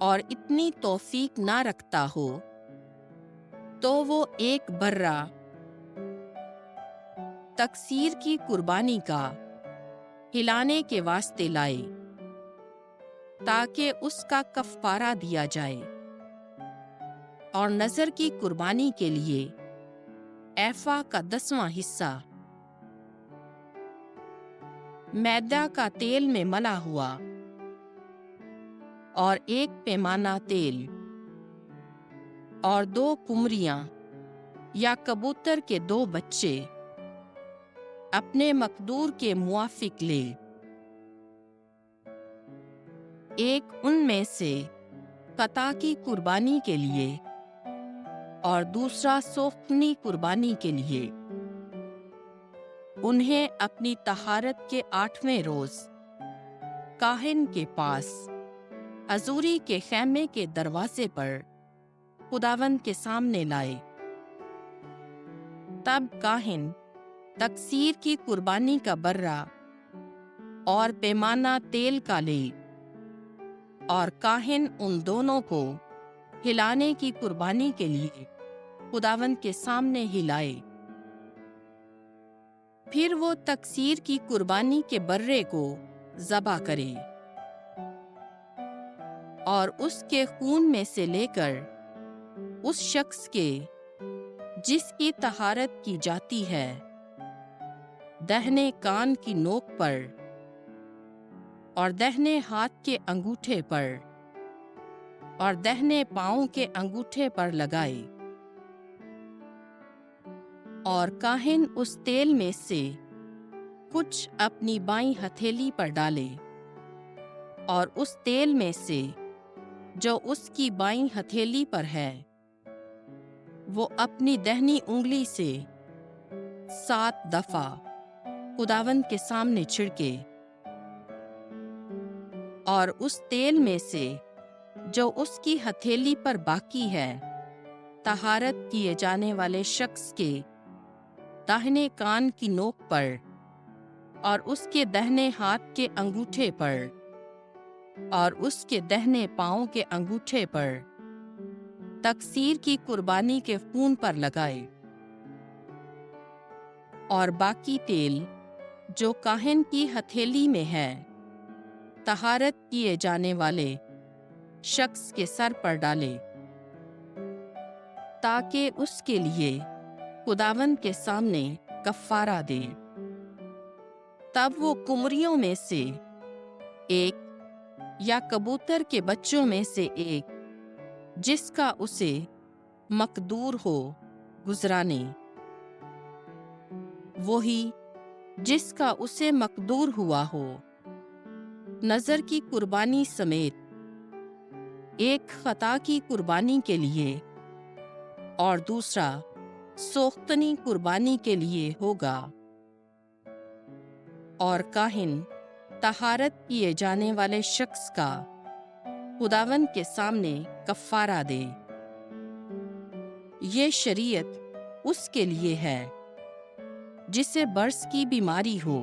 اور اتنی توفیق نہ رکھتا ہو تو وہ ایک برہ تکثیر کی قربانی کا ہلانے کے واسطے لائے تاکہ اس کا کفارہ دیا جائے، اور نذر کی قربانی کے لیے ایفا کا 10واں حصہ میدا کا تیل میں ملا ہوا اور 1 پیمانہ تیل اور 2 قمریاں یا کبوتر کے 2 بچے اپنے مقدور کے موافق لے، ایک ان میں سے قطع کی قربانی کے لیے اور دوسرا سوختنی قربانی کے لیے۔ انہیں اپنی طہارت کے 8ویں روز کاہن کے پاس حضوری کے خیمے کے دروازے پر خداوند کے سامنے لائے۔ تب کاہن تکثیر کی قربانی کا برہ اور پیمانہ تیل کا لے، اور کاہن ان دونوں کو ہلانے کی قربانی کے لیے خداوند کے سامنے ہلائے۔ پھر وہ تکثیر کی قربانی کے برے کو ذبح کرے اور اس کے خون میں سے لے کر اس شخص کے جس کی طہارت کی جاتی ہے دہنے کان کی نوک پر اور دہنے ہاتھ کے انگوٹھے پر اور دہنے پاؤں کے انگوٹھے پر لگائے، اور کاہن اس تیل میں سے کچھ اپنی بائیں ہتھیلی پر ڈالے، اور اس تیل میں سے جو اس کی بائیں ہتھیلی پر ہے وہ اپنی دہنی انگلی سے 7 دفعہ خداوند کے سامنے چھڑکے، اور اس تیل میں سے جو اس کی ہتھیلی پر باقی ہے طہارت کیے جانے والے شخص کے داہنے کان کی نوک پر اور اس کے دہنے ہاتھ کے انگوٹھے پر اور اس کے دہنے پاؤں کے انگوٹھے پر تکثیر کی قربانی کے خون پر لگائے، اور باقی تیل جو کاہن کی ہتھیلی میں ہے طہارت کیے جانے والے شخص کے سر پر ڈالے، تاکہ اس کے لیے خداوند کے سامنے کفارہ دے۔ تب وہ قمریوں میں سے ایک یا کبوتر کے بچوں میں سے ایک جس کا اسے مقدور ہو گزرانے، وہی جس کا اسے مقدور ہوا ہو، نذر کی قربانی سمیت ایک خطا کی قربانی کے لیے اور دوسرا سوختنی قربانی کے لیے ہوگا، اور کاہن طہارت کیے جانے والے شخص کا خداوند کے سامنے کفارہ دے۔ یہ شریعت اس کے لیے ہے جسے برص کی بیماری ہو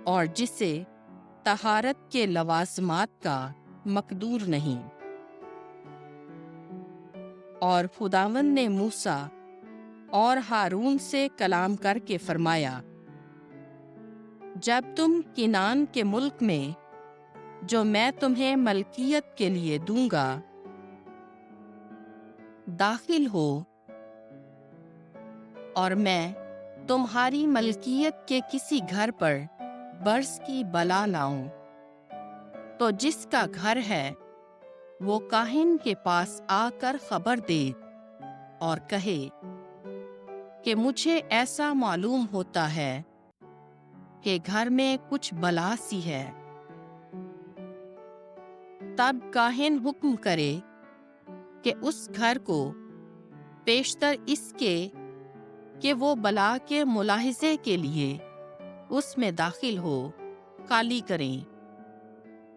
اور جسے طہارت کے لوازمات کا مقدور نہیں۔ اور خداوند نے موسیٰ اور ہارون سے کلام کر کے فرمایا، جب تم کنعان کے ملک میں جو میں تمہیں ملکیت کے لیے دوں گا داخل ہو، اور میں تمہاری ملکیت کے کسی گھر پر برص کی بلا لاؤں، تو جس کا گھر ہے وہ کاہن کے پاس آ کر خبر دے اور کہے کہ مجھے ایسا معلوم ہوتا ہے کہ گھر میں کچھ بلا سی ہے۔ تب کاہن حکم کرے کہ اس گھر کو پیشتر اس کے کہ وہ بلا کے ملاحظے کے لیے اس میں داخل ہو خالی کریں،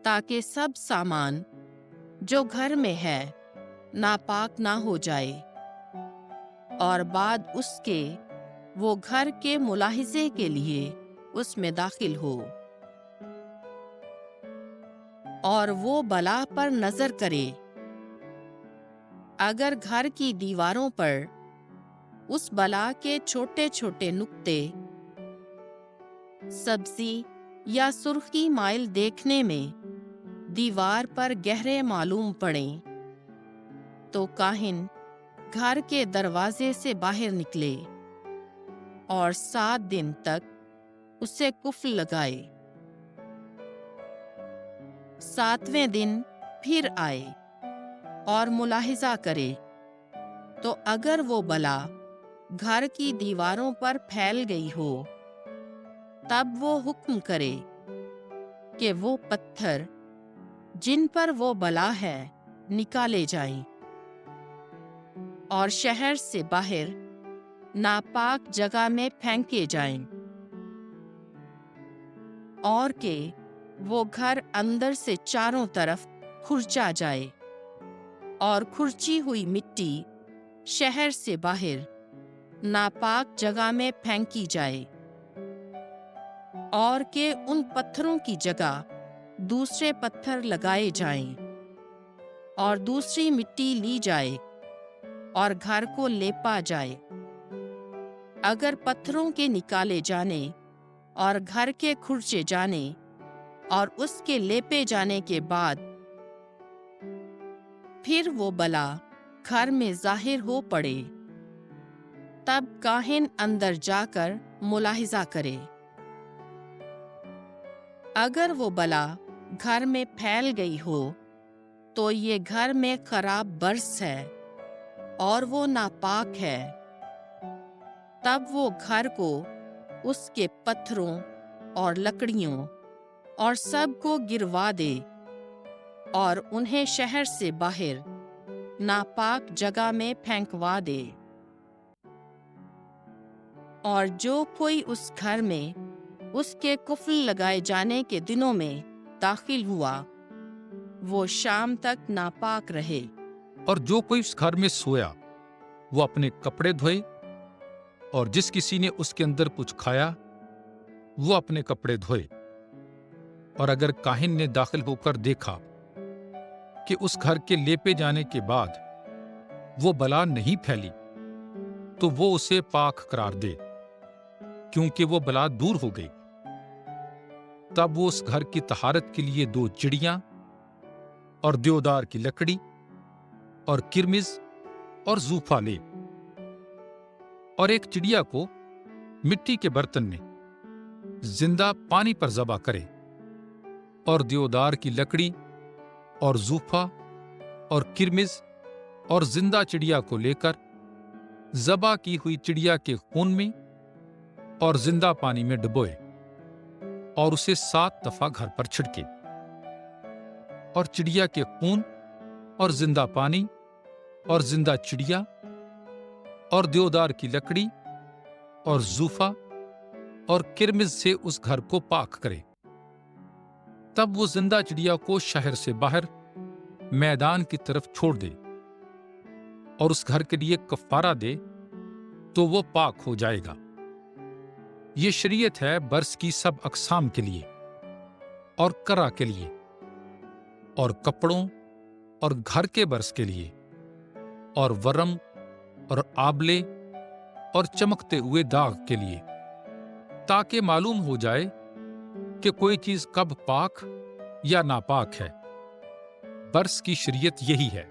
تاکہ سب سامان جو گھر میں ہے ناپاک نہ ہو جائے، اور بعد اس کے وہ گھر کے ملاحظے کے لیے اس میں داخل ہو۔ اور وہ بلا پر نظر کرے۔ اگر گھر کی دیواروں پر اس بلا کے چھوٹے چھوٹے نقطے سبزی یا سرخی مائل دیکھنے میں دیوار پر گہرے معلوم پڑیں تو کاہن گھر کے دروازے سے باہر نکلے اور 7 دن تک اسے کفل لگائے۔ 7ویں دن پھر آئے اور ملاحظہ کرے تو اگر وہ بلا گھر کی دیواروں پر پھیل گئی ہو تب وہ حکم کرے کہ وہ پتھر جن پر وہ بلا ہے نکالے جائیں اور شہر سے باہر ناپاک جگہ میں پھینکے جائیں، اور کہ وہ گھر اندر سے چاروں طرف کھرچا جائے اور کھرچی ہوئی مٹی شہر سے باہر ناپاک جگہ میں پھینکی جائے، اور کہ ان پتھروں کی جگہ دوسرے پتھر لگائے جائیں اور دوسری مٹی لی جائے اور گھر کو لیپا جائے۔ اگر پتھروں کے نکالے جانے اور گھر کے کھرچے جانے اور اس کے لیپے جانے کے بعد پھر وہ بلا گھر میں ظاہر ہو پڑے، تب کاہن اندر جا کر ملاحظہ کرے۔ اگر وہ بلا گھر میں پھیل گئی ہو تو یہ گھر میں خراب برس ہے اور وہ ناپاک ہے، تب وہ گھر کو اس کے پتھروں اور لکڑیوں اور سب کو گروا دے اور انہیں شہر سے باہر ناپاک جگہ میں پھینکوا دے۔ اور جو کوئی اس گھر میں اس کے قفل لگائے جانے کے دنوں میں داخل ہوا وہ شام تک ناپاک رہے۔ اور جو کوئی اس گھر میں سویا وہ اپنے کپڑے دھوئے، اور جس کسی نے اس کے اندر کچھ کھایا وہ اپنے کپڑے دھوئے۔ اور اگر کاہن نے داخل ہو کر دیکھا کہ اس گھر کے لیپے جانے کے بعد وہ بلا نہیں پھیلی تو وہ اسے پاک قرار دے، کیونکہ وہ بلا دور ہو گئی۔ تب وہ اس گھر کی طہارت کے لیے 2 چڑیاں اور دیودار کی لکڑی اور کرمز اور زوفا لے، اور ایک چڑیا کو مٹی کے برتن میں زندہ پانی پر ذبح کرے، اور دیودار کی لکڑی اور زوفا اور کرمز اور زندہ چڑیا کو لے کر ذبح کی ہوئی چڑیا کے خون میں اور زندہ پانی میں ڈبوئے، اور اسے 7 دفعہ گھر پر چھڑکے، اور چڑیا کے خون اور زندہ پانی اور زندہ چڑیا اور دیودار کی لکڑی اور زوفا اور کرمز سے اس گھر کو پاک کرے۔ تب وہ زندہ چڑیا کو شہر سے باہر میدان کی طرف چھوڑ دے اور اس گھر کے لیے کفارہ دے تو وہ پاک ہو جائے گا۔ یہ شریعت ہے برس کی سب اقسام کے لیے اور کرہ کے لیے اور کپڑوں اور گھر کے برس کے لیے اور ورم اور آبلے اور چمکتے ہوئے داغ کے لیے، تاکہ معلوم ہو جائے کہ کوئی چیز کب پاک یا ناپاک ہے۔ برس کی شریعت یہی ہے۔